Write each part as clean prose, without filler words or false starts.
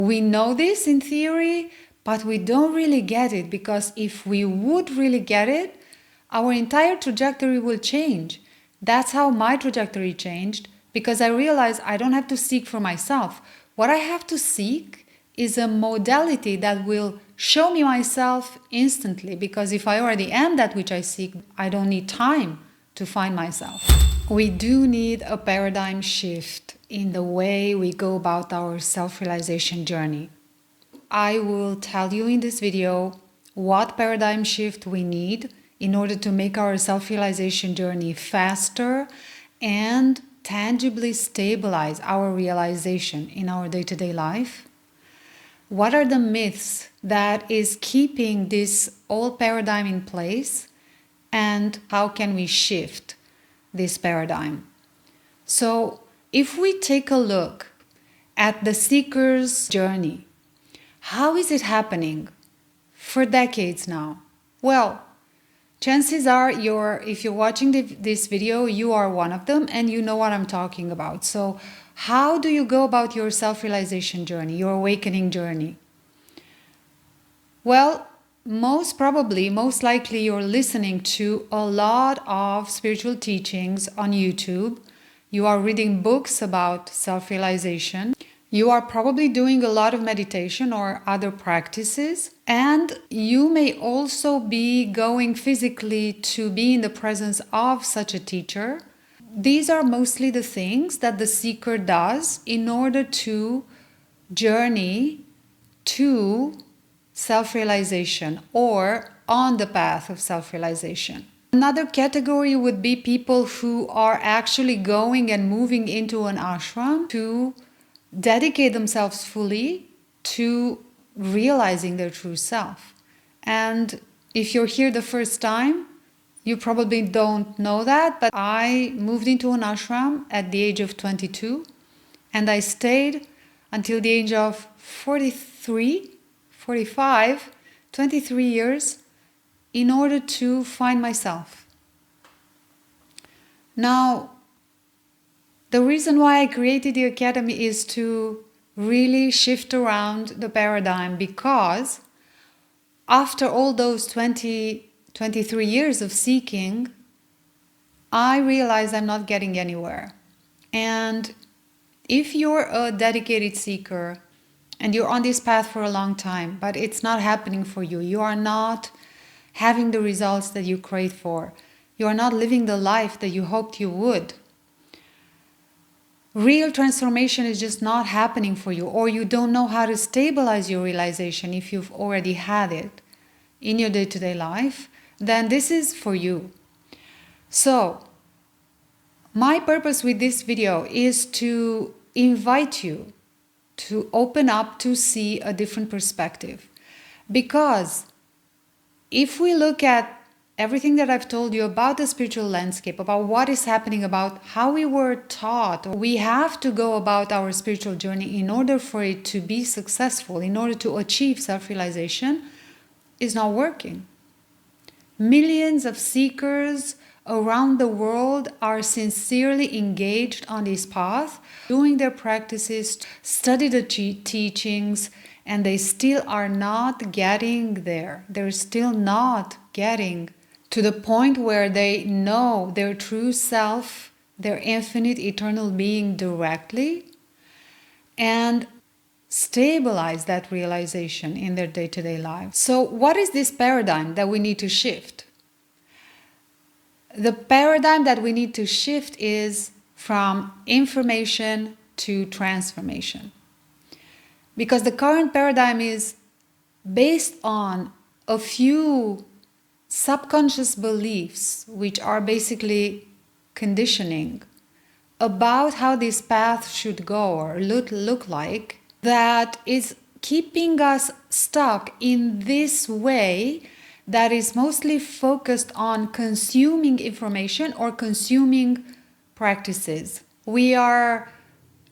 We know this in theory, but we don't really get it, because if we would really get it, our entire trajectory will change. That's how my trajectory changed, because I realized I don't have to seek for myself. What I have to seek is a modality that will show me myself instantly, because if I already am that which I seek, I don't need time to find myself. We do need a paradigm shift in the way we go about our self-realization journey. I will tell you in this video what paradigm shift we need in order to make our self-realization journey faster and tangibly stabilize our realization in our day-to-day life. What are the myths that is keeping this old paradigm in place, and how can we shift this paradigm? So if we take a look at the seeker's journey, how is it happening for decades now? Well, chances are if you're watching this video, you are one of them and you know what I'm talking about. So how do you go about your self-realization journey, your awakening journey? Well, most likely you're listening to a lot of spiritual teachings on YouTube. You are reading books about self-realization. You are probably doing a lot of meditation or other practices. And you may also be going physically to be in the presence of such a teacher. These are mostly the things that the seeker does in order to journey to self-realization or on the path of self-realization. Another category would be people who are actually going and moving into an ashram to dedicate themselves fully to realizing their true self. And if you're here the first time, you probably don't know that, but I moved into an ashram at the age of 22, and I stayed until the age of 45, 23 years in order to find myself. Now, the reason why I created the Academy is to really shift around the paradigm, because after all those 23 years of seeking, I realized I'm not getting anywhere. And if you're a dedicated seeker and you're on this path for a long time, but it's not happening for you, you are not having the results that you crave for, you are not living the life that you hoped you would, real transformation is just not happening for you, or you don't know how to stabilize your realization if you've already had it in your day-to-day life, then this is for you. So, my purpose with this video is to invite you to open up to see a different perspective. Because if we look at everything that I've told you about the spiritual landscape, about what is happening, about how we were taught, we have to go about our spiritual journey in order for it to be successful, in order to achieve self-realization, is not working. Millions of seekers around the world are sincerely engaged on this path, doing their practices, study the teachings, and they still are not getting there. They're still not getting to the point where they know their true self, their infinite eternal being directly, and stabilize that realization in their day-to-day life. So what is this paradigm that we need to shift? The paradigm that we need to shift is from information to transformation. Because the current paradigm is based on a few subconscious beliefs, which are basically conditioning about how this path should go or look like, that is keeping us stuck in this way that is mostly focused on consuming information or consuming practices. We are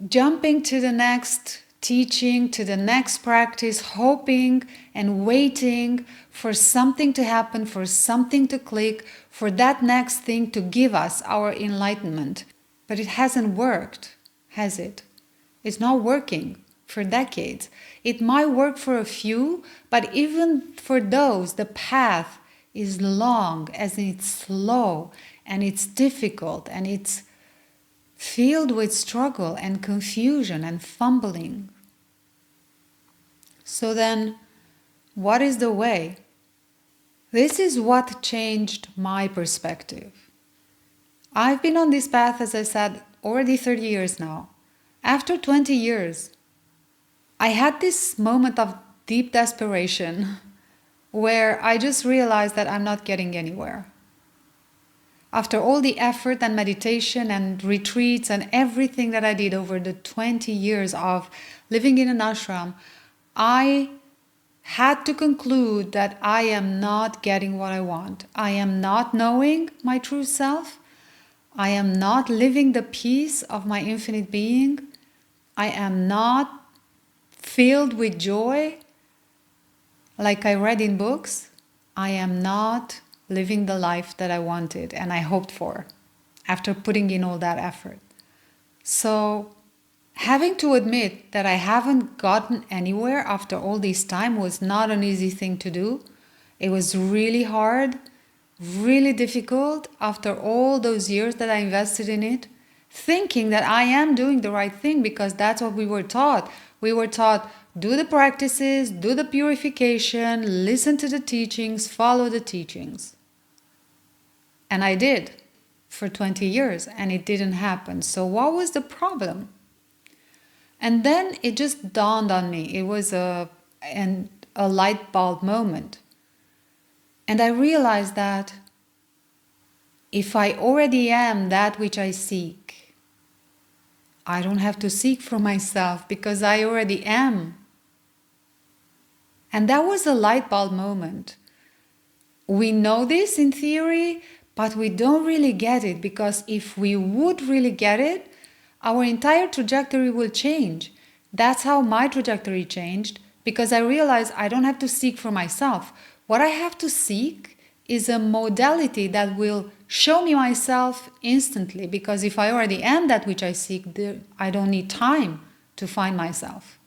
jumping to the next teaching, to the next practice, hoping and waiting for something to happen, for something to click, for that next thing to give us our enlightenment. But it hasn't worked, has it? It's not working for decades. It might work for a few, but even for those, the path is long, as in it's slow, and it's difficult, and it's filled with struggle and confusion and fumbling. So then, what is the way? This is what changed my perspective. I've been on this path, as I said, already 30 years now. After 20 years, I had this moment of deep desperation where I just realized that I'm not getting anywhere. After all the effort and meditation and retreats and everything that I did over the 20 years of living in an ashram, I had to conclude that I am not getting what I want. I am not knowing my true self. I am not living the peace of my infinite being. I am not filled with joy like I read in books. I am not living the life that I wanted and I hoped for after putting in all that effort. So having to admit that I haven't gotten anywhere after all this time was not an easy thing to do. It was really hard, really difficult after all those years that I invested in it, thinking that I am doing the right thing because that's what we were taught. We were taught, do the practices, do the purification, listen to the teachings, follow the teachings. And I did for 20 years and it didn't happen. So what was the problem? And then it just dawned on me. It was a light bulb moment. And I realized that if I already am that which I seek, I don't have to seek for myself because I already am. And that was a light bulb moment. We know this in theory, but we don't really get it because if we would really get it, our entire trajectory will change. That's how my trajectory changed because I realized I don't have to seek for myself. What I have to seek is a modality that will show me myself instantly because if I already am that which I seek, I don't need time to find myself.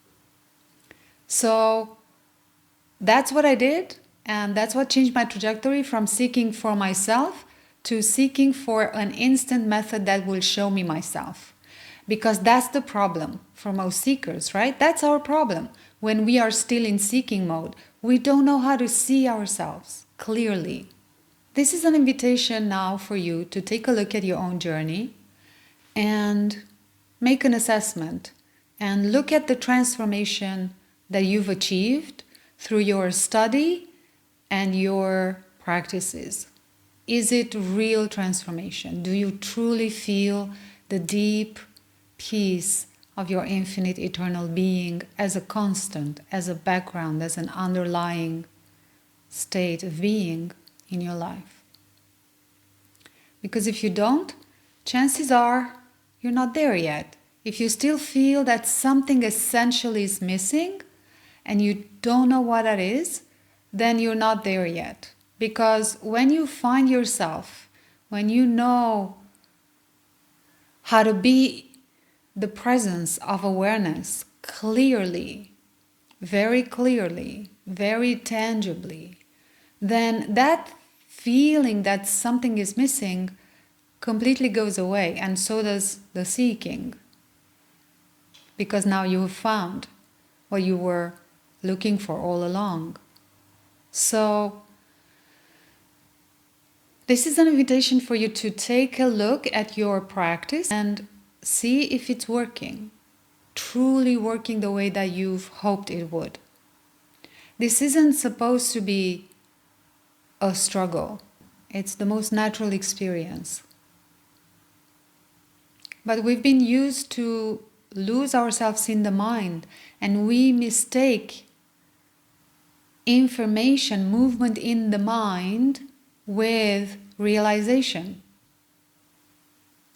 So that's what I did, and that's what changed my trajectory from seeking for myself to seeking for an instant method that will show me myself. Because that's the problem for most seekers, right? That's our problem. When we are still in seeking mode, we don't know how to see ourselves clearly. This is an invitation now for you to take a look at your own journey and make an assessment and look at the transformation that you've achieved through your study and your practices. Is it real transformation? Do you truly feel the deep peace of your infinite eternal being as a constant, as a background, as an underlying state of being in your life? Because if you don't, chances are you're not there yet. If you still feel that something essential is missing and you don't know what that is, then you're not there yet. Because when you find yourself, when you know how to be the presence of awareness clearly, very tangibly, then that feeling that something is missing completely goes away, and so does the seeking. Because now you have found what you were looking for all along. So this is an invitation for you to take a look at your practice and see if it's working, truly working the way that you've hoped it would. This isn't supposed to be a struggle. It's the most natural experience. But we've been used to lose ourselves in the mind, and we mistake information, movement in the mind with realization.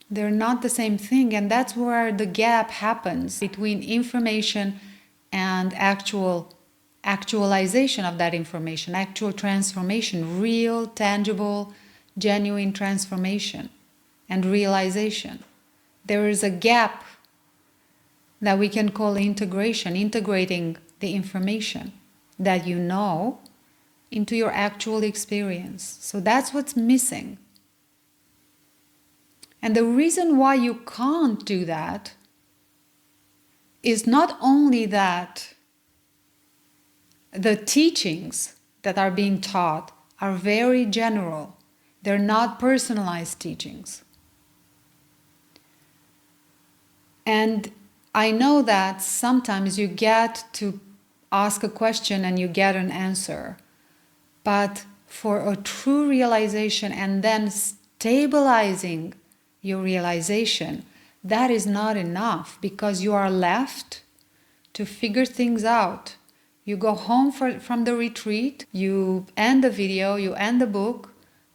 They're not the same thing, and that's where the gap happens between information and actualization of that information, actual transformation, real, tangible, genuine transformation and realization. There is a gap that we can call integration, integrating the information that you know into your actual experience. So that's what's missing. And the reason why you can't do that is not only that the teachings that are being taught are very general, they're not personalized teachings. And I know that sometimes you get to ask a question and you get an answer. But for a true realization and then stabilizing your realization, that is not enough, because you are left to figure things out. You go home from the retreat, you end the video, you end the book,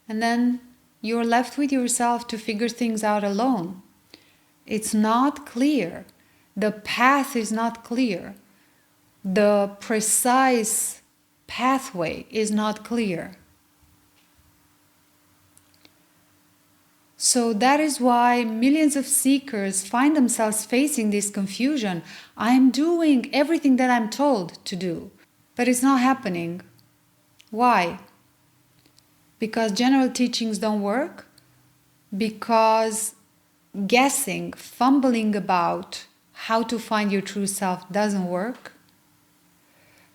and then you're left with yourself to figure things out alone. It's not clear. The path is not clear. The precise pathway is not clear. So that is why millions of seekers find themselves facing this confusion. I'm doing everything that I'm told to do, but it's not happening. Why? Because general teachings don't work? Because guessing, fumbling about how to find your true self doesn't work?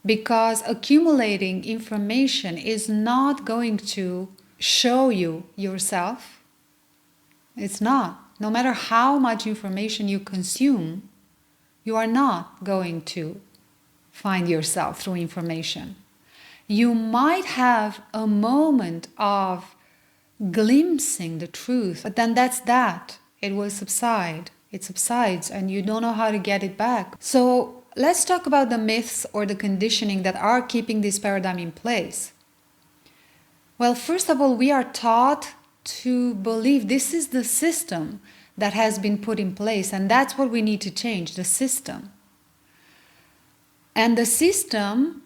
Because accumulating information is not going to show you yourself? It's not. No matter how much information you consume, you are not going to find yourself through information. You might have a moment of glimpsing the truth, but then that's that. It will subside. It subsides and you don't know how to get it back. So let's talk about the myths or the conditioning that are keeping this paradigm in place. Well, first of all, we are taught to believe this is the system that has been put in place, and that's what we need to change, the system. And the system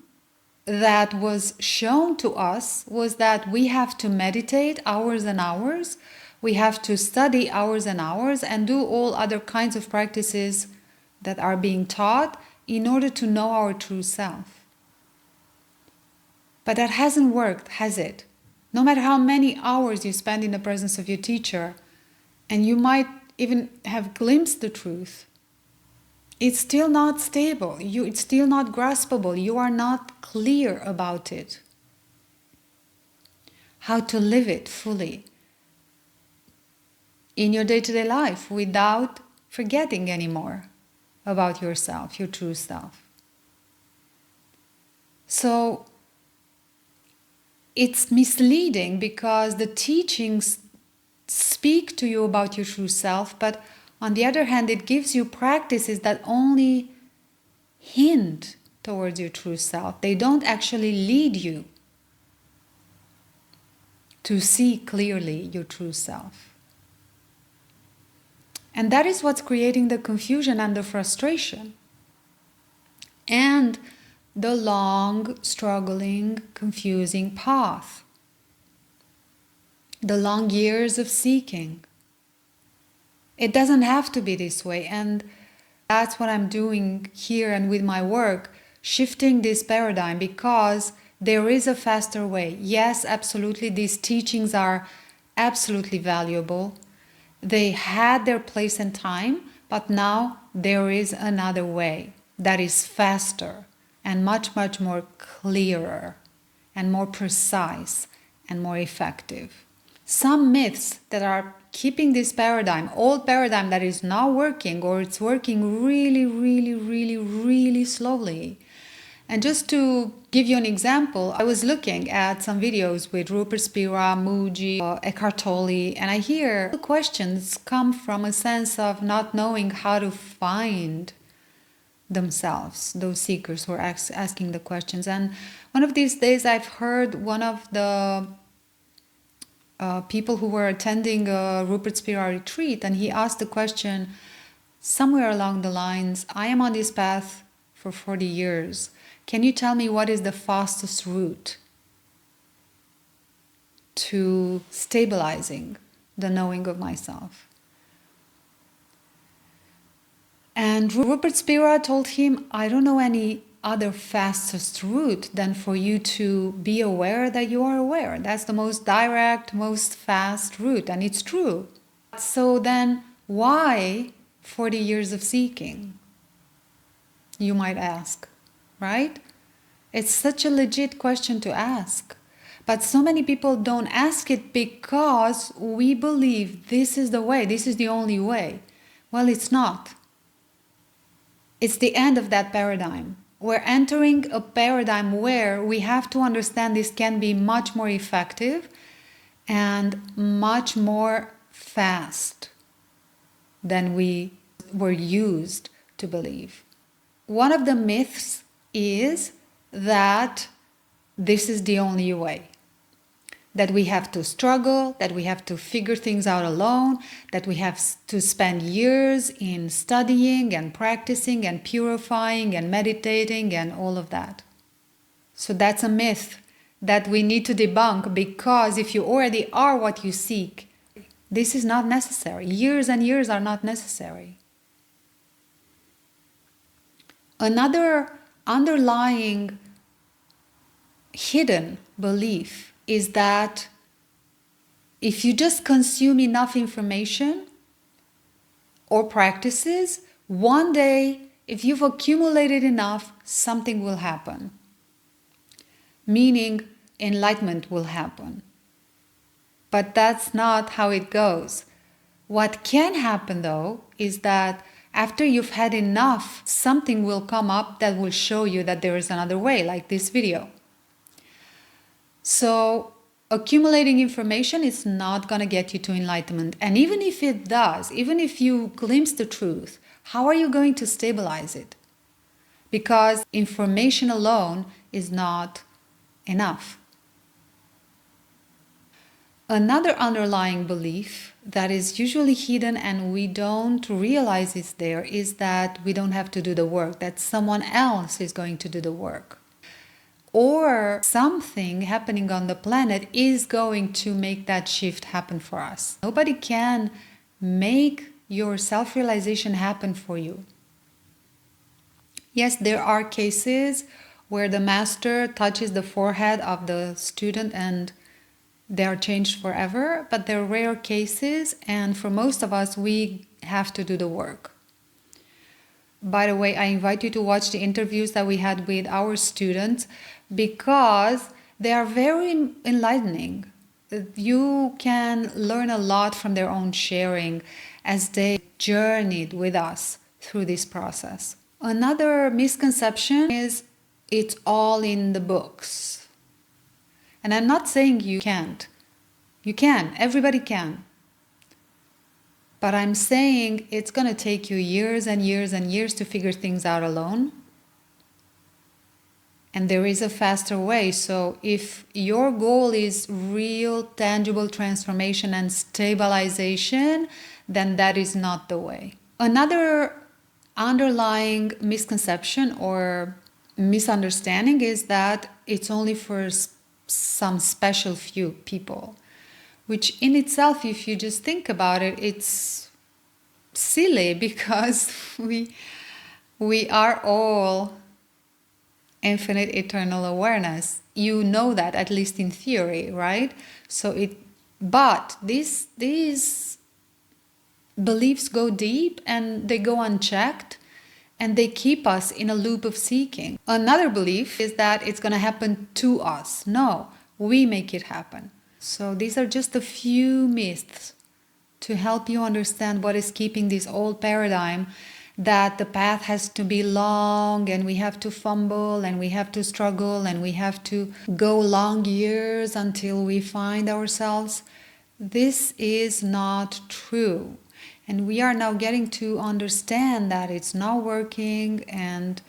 that was shown to us was that we have to meditate hours and hours, we have to study hours and hours, and do all other kinds of practices that are being taught in order to know our true self. But that hasn't worked, has it? No matter how many hours you spend in the presence of your teacher, and you might even have glimpsed the truth, it's still not stable. It's still not graspable. You are not clear about it. How to live it fully in your day-to-day life without forgetting anymore about yourself, your true self. So it's misleading because the teachings speak to you about your true self, but on the other hand, it gives you practices that only hint towards your true self. They don't actually lead you to see clearly your true self. And that is what's creating the confusion and the frustration. And the long, struggling, confusing path. The long years of seeking. It doesn't have to be this way. And that's what I'm doing here and with my work, shifting this paradigm, because there is a faster way. Yes, absolutely, these teachings are absolutely valuable. They had their place and time, but now there is another way that is faster and much, much more clearer and more precise and more effective. Some myths that are keeping this paradigm, old paradigm that is not working, or it's working really, really, really, really slowly. And just to give you an example, I was looking at some videos with Rupert Spira, Muji, Eckhart Tolle, and I hear the questions come from a sense of not knowing how to find themselves, those seekers who are asking the questions. And one of these days I've heard one of the people who were attending a Rupert Spira retreat, and he asked the question somewhere along the lines, I am on this path for 40 years. Can you tell me what is the fastest route to stabilizing the knowing of myself? And Rupert Spira told him, I don't know any other fastest route than for you to be aware that you are aware. That's the most direct, most fast route, and it's true. So then, why 40 years of seeking? You might ask, right? It's such a legit question to ask. But so many people don't ask it because we believe this is the way, this is the only way. Well, it's not. It's the end of that paradigm. We're entering a paradigm where we have to understand this can be much more effective and much more fast than we were used to believe. One of the myths is that this is the only way. That we have to struggle, that we have to figure things out alone, that we have to spend years in studying and practicing and purifying and meditating and all of that. So that's a myth that we need to debunk, because if you already are what you seek, this is not necessary. Years and years are not necessary. Another underlying hidden belief is that if you just consume enough information or practices, one day, if you've accumulated enough, something will happen. Meaning, enlightenment will happen. But that's not how it goes. What can happen, though, is that after you've had enough, something will come up that will show you that there is another way, like this video. So accumulating information is not going to get you to enlightenment. And even if it does, even if you glimpse the truth, how are you going to stabilize it? Because information alone is not enough. Another underlying belief that is usually hidden and we don't realize it's there is that we don't have to do the work, that someone else is going to do the work. Or something happening on the planet is going to make that shift happen for us. Nobody can make your self-realization happen for you. Yes, there are cases where the master touches the forehead of the student and they are changed forever, but they're rare cases, and for most of us, we have to do the work. By the way, I invite you to watch the interviews that we had with our students because they are very enlightening. You can learn a lot from their own sharing as they journeyed with us through this process. Another misconception is it's all in the books. And I'm not saying you can't. You can. Everybody can. But I'm saying it's going to take you years and years and years to figure things out alone. And there is a faster way. So if your goal is real, tangible transformation and stabilization, then that is not the way. Another underlying misconception or misunderstanding is that it's only for some special few people, which in itself, if you just think about it, it's silly because we are all infinite eternal awareness. You know that, at least in theory, right? But these beliefs go deep and they go unchecked and they keep us in a loop of seeking. Another belief is that it's going to happen to us. No, we make it happen. So these are just a few myths to help you understand what is keeping this old paradigm that the path has to be long and we have to fumble and we have to struggle and we have to go long years until we find ourselves. This is not true. And we are now getting to understand that it's not working and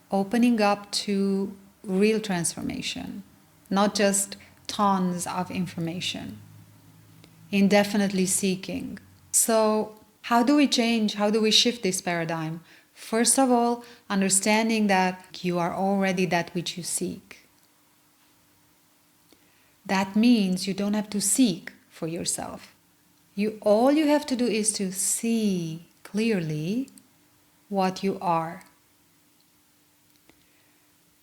opening up to real transformation, not just tons of information, indefinitely seeking. So how do we change? How do we shift this paradigm? First of all, understanding that you are already that which you seek. That means you don't have to seek for yourself. All you have to do is to see clearly what you are.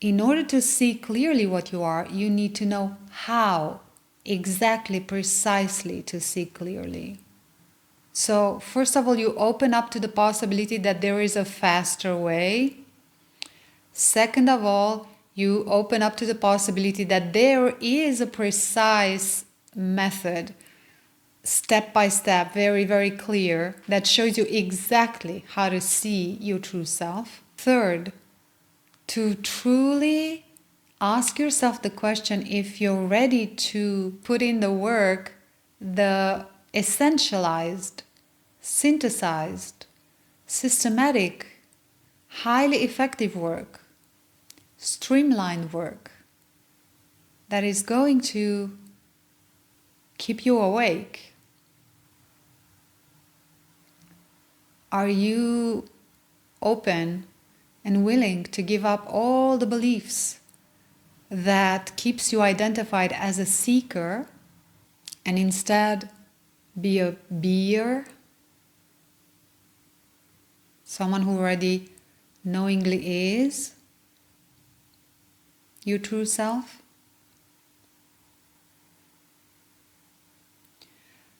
In order to see clearly what you are, you need to know how exactly, precisely to see clearly. So, first of all, you open up to the possibility that there is a faster way. Second of all, you open up to the possibility that there is a precise method, step by step, very, very clear, that shows you exactly how to see your true self. Third, to truly ask yourself the question if you're ready to put in the work, the essentialized, synthesized, systematic, highly effective work, streamlined work that is going to keep you awake. Are you open and willing to give up all the beliefs that keeps you identified as a seeker and instead be a beer, someone who already knowingly is your true self?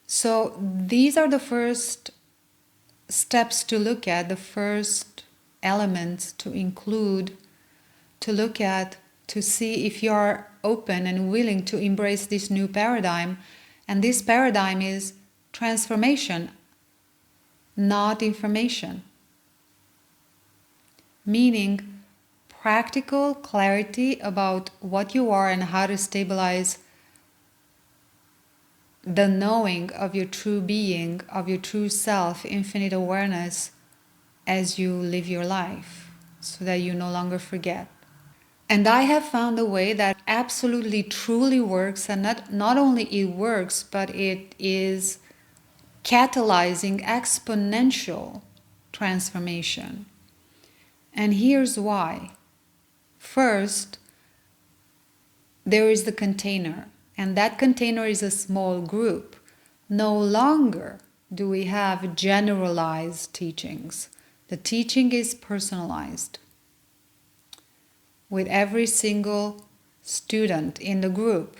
So these are the first steps to look at, the first elements to include, to look at, to see if you are open and willing to embrace this new paradigm. And this paradigm is transformation, not information. Meaning practical clarity about what you are and how to stabilize the knowing of your true being, of your true self, infinite awareness as you live your life, so that you no longer forget. And I have found a way that absolutely truly works, and not only it works, but it is catalyzing exponential transformation. And here's why. First, there is the container, and that container is a small group. No longer do we have generalized teachings. The teaching is personalized. With every single student in the group,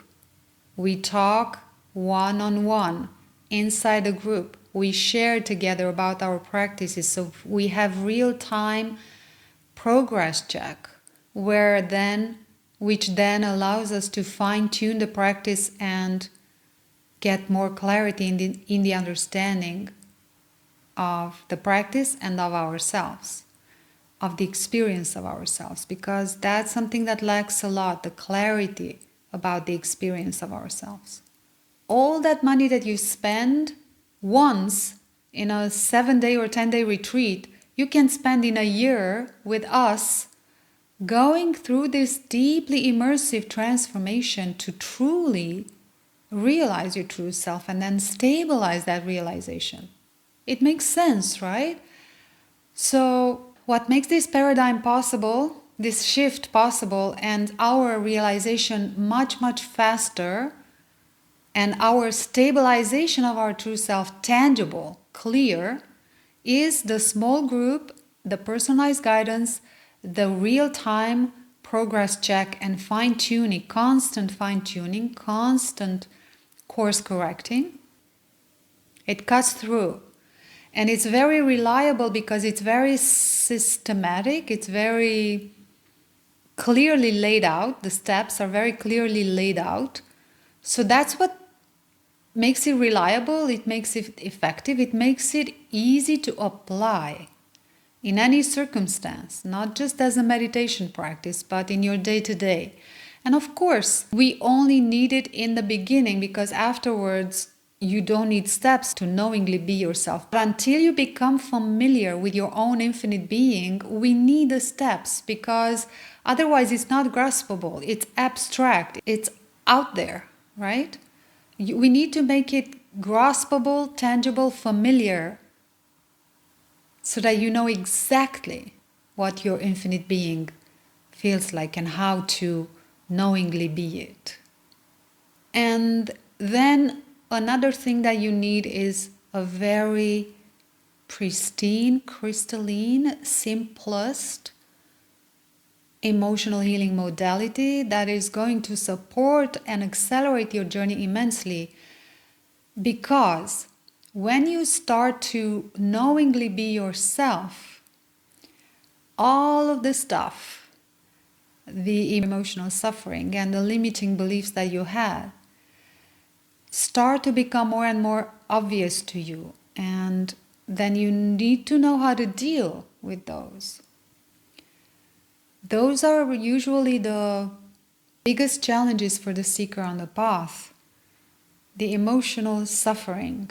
we talk one-on-one inside the group. We share together about our practices, so we have real-time progress check, which then allows us to fine-tune the practice and get more clarity in the understanding of the practice and of ourselves, of the experience of ourselves, because that's something that lacks a lot, the clarity about the experience of ourselves. All that money that you spend once in a 7-day or 10-day retreat, you can spend in a year with us going through this deeply immersive transformation to truly realize your true self and then stabilize that realization. It makes sense, right? So what makes this paradigm possible, this shift possible, and our realization much, much faster, and our stabilization of our true self tangible, clear, is the small group, the personalized guidance, the real-time progress check and fine-tuning, constant course correcting. It cuts through. And it's very reliable because it's very systematic, it's very clearly laid out, the steps are very clearly laid out. So that's what makes it reliable, it makes it effective, it makes it easy to apply in any circumstance, not just as a meditation practice, but in your day-to-day. And of course, we only need it in the beginning, because afterwards you don't need steps to knowingly be yourself. But until you become familiar with your own infinite being, we need the steps, because otherwise it's not graspable, it's abstract, it's out there, right? We need to make it graspable, tangible, familiar, so that you know exactly what your infinite being feels like and how to knowingly be it. And then another thing that you need is a very pristine, crystalline, simplest emotional healing modality that is going to support and accelerate your journey immensely. Because when you start to knowingly be yourself, all of the stuff, the emotional suffering and the limiting beliefs that you had, start to become more and more obvious to you. And then you need to know how to deal with those. Those are usually the biggest challenges for the seeker on the path. The emotional suffering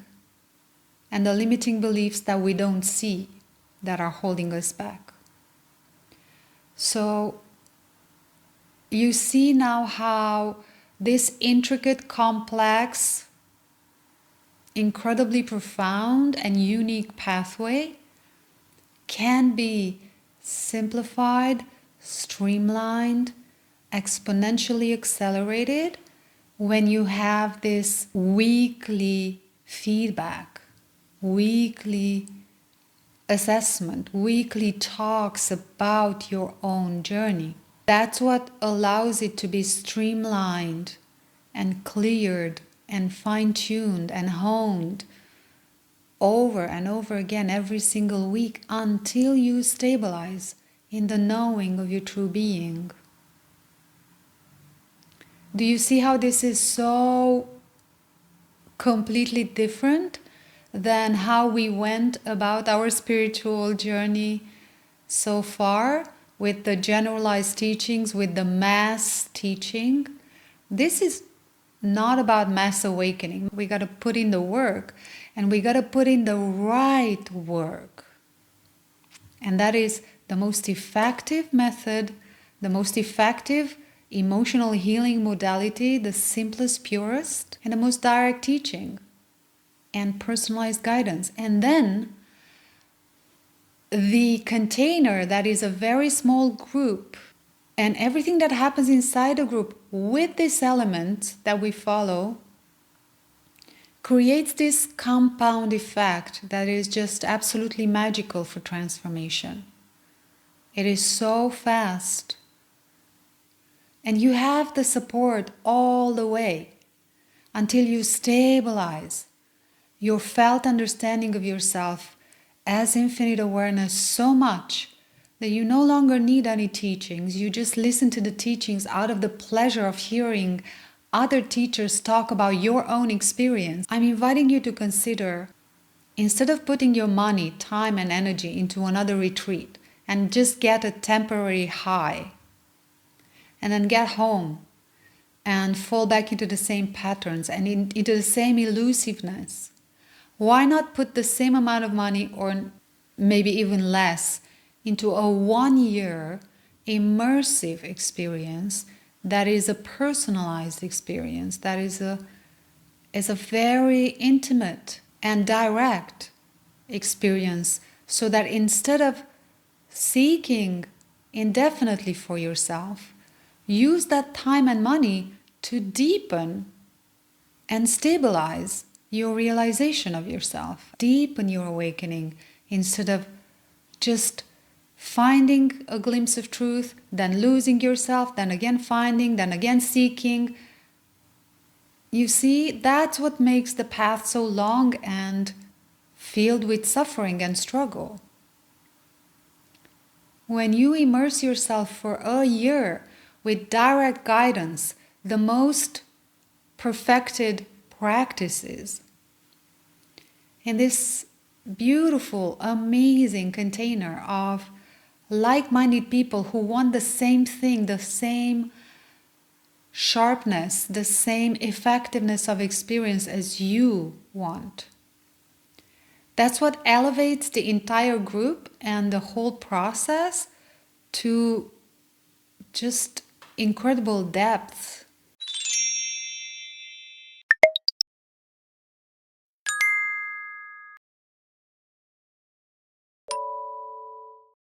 and the limiting beliefs that we don't see that are holding us back. So you see now how this intricate, complex, incredibly profound and unique pathway can be simplified, streamlined, exponentially accelerated when you have this weekly feedback, weekly assessment, weekly talks about your own journey. That's what allows it to be streamlined and cleared and fine-tuned and honed over and over again every single week until you stabilize in the knowing of your true being. Do you see how this is so completely different than how we went about our spiritual journey so far with the generalized teachings, with the mass teaching? This is not about mass awakening. We got to put in the work, and we got to put in the right work. And that is the most effective method, the most effective emotional healing modality, the simplest, purest, and the most direct teaching and personalized guidance. And then the container that is a very small group, and everything that happens inside a group with this element that we follow creates this compound effect that is just absolutely magical for transformation. It is so fast. And you have the support all the way until you stabilize your felt understanding of yourself as infinite awareness so much that you no longer need any teachings. You just listen to the teachings out of the pleasure of hearing other teachers talk about your own experience. I'm inviting you to consider, instead of putting your money, time, and energy into another retreat and just get a temporary high, and then get home and fall back into the same patterns and into the same elusiveness, why not put the same amount of money, or maybe even less, into a 1-year immersive experience that is a personalized experience, that is a very intimate and direct experience, so that instead of seeking indefinitely for yourself, use that time and money to deepen and stabilize your realization of yourself, deepen your awakening, instead of just finding a glimpse of truth, then losing yourself, then again finding, then again seeking. You see, that's what makes the path so long and filled with suffering and struggle. When you immerse yourself for a year with direct guidance, the most perfected practices, in this beautiful, amazing container of like-minded people who want the same thing, the same sharpness, the same effectiveness of experience as you want. That's what elevates the entire group and the whole process to just incredible depth